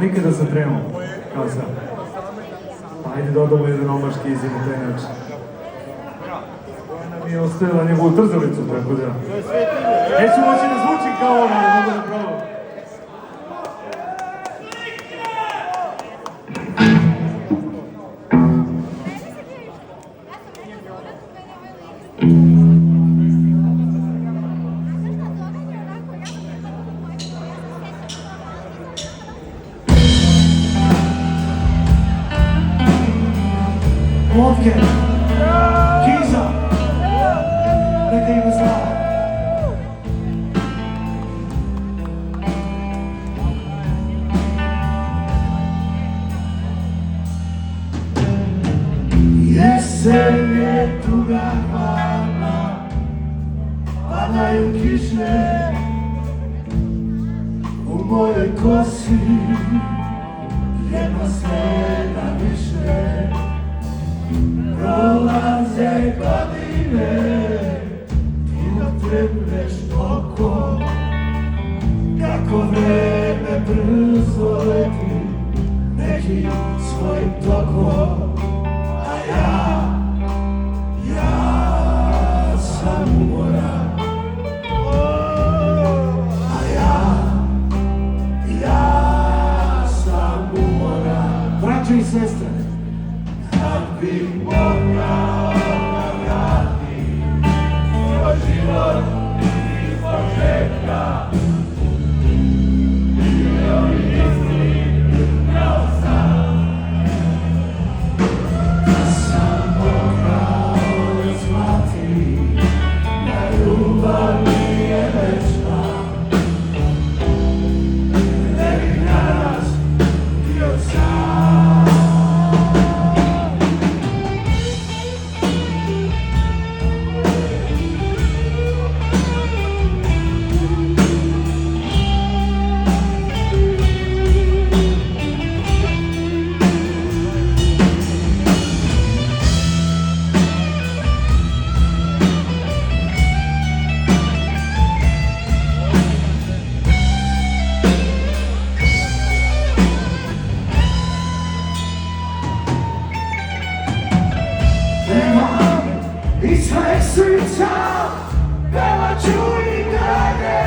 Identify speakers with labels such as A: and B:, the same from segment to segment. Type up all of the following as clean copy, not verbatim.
A: Nikada se tremo, kao sad. Ajde dodamo jedan omaški izim na taj način. Koja nam je ostavila njegovu trzalicu, tako da. Neću moći da zvučim kao ono, ali mogu da probam.
B: Vodke, Kiza, neka ima slava. Jesen je tuga hladna, padaju kiše u mojoj kosi, jedna snega više. Prolaze godine, ti natrepneš oko, kako vreme brzo leti nekim svojim tokom, a ja sam umoran, a ja sam umoran. Braćo i sestre, kad bi mogao da vratim svoj život iz početka, bio bi isti kao sad. Sam mogao da shvatim da ljubav nije večna, ne bih danas bio sam.
C: srca pevat ću i dalje,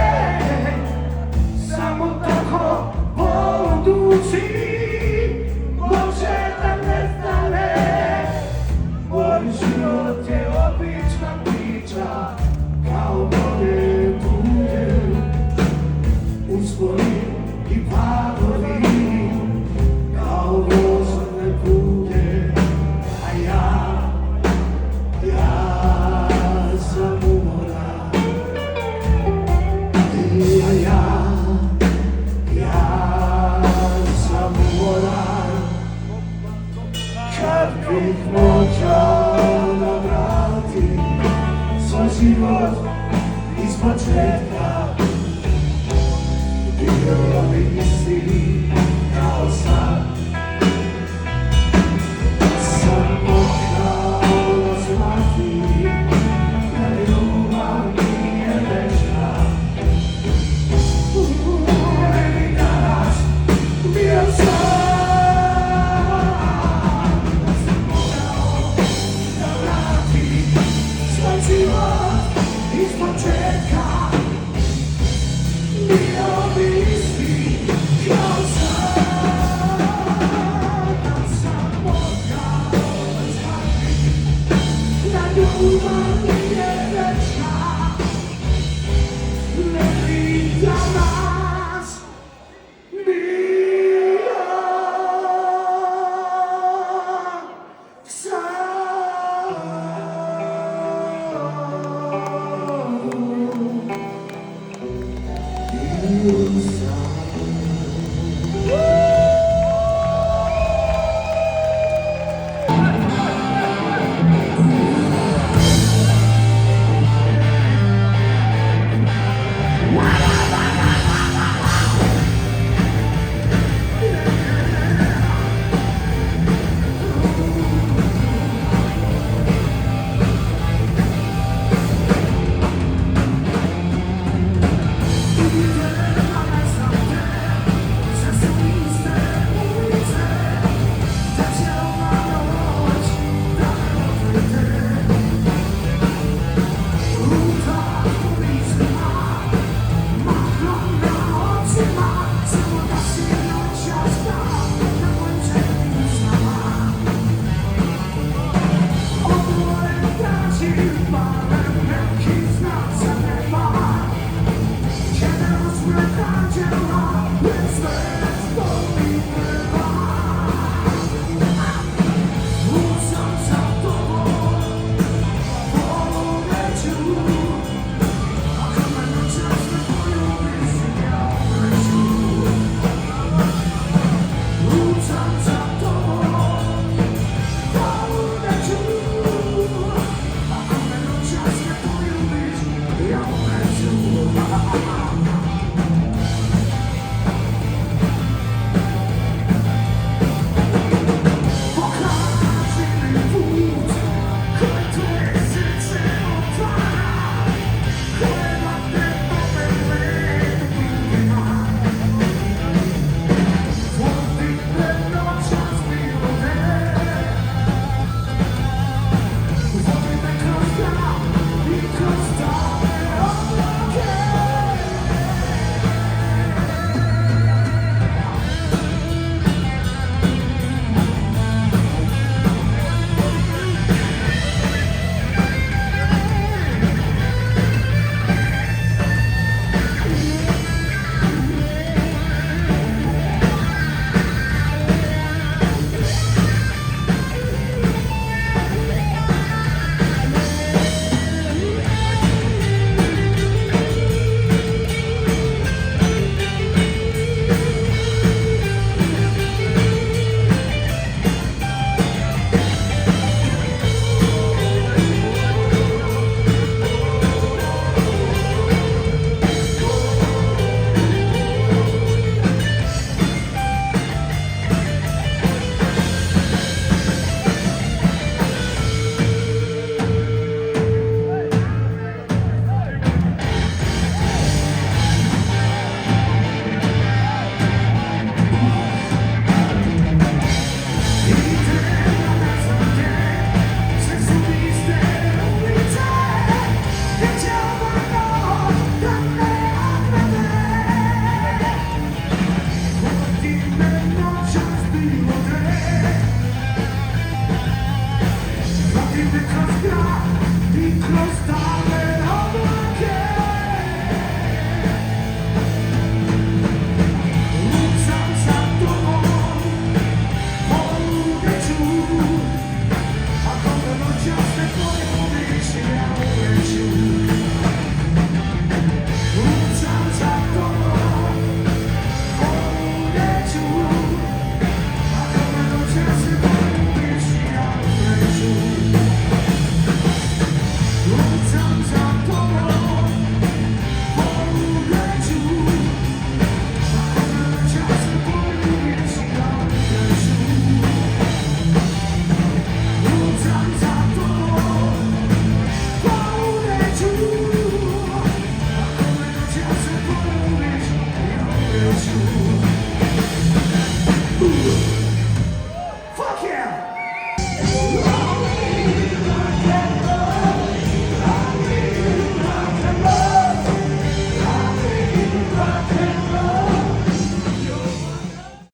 C: samo tako odluči, može da nestane. Moj život je obična priča, kao moje tuge, usponi i padovi, kao vozne kuge, a ja sam umoran, a ja sam umoran. Kad bih mogao da vratim svoj život iz početka,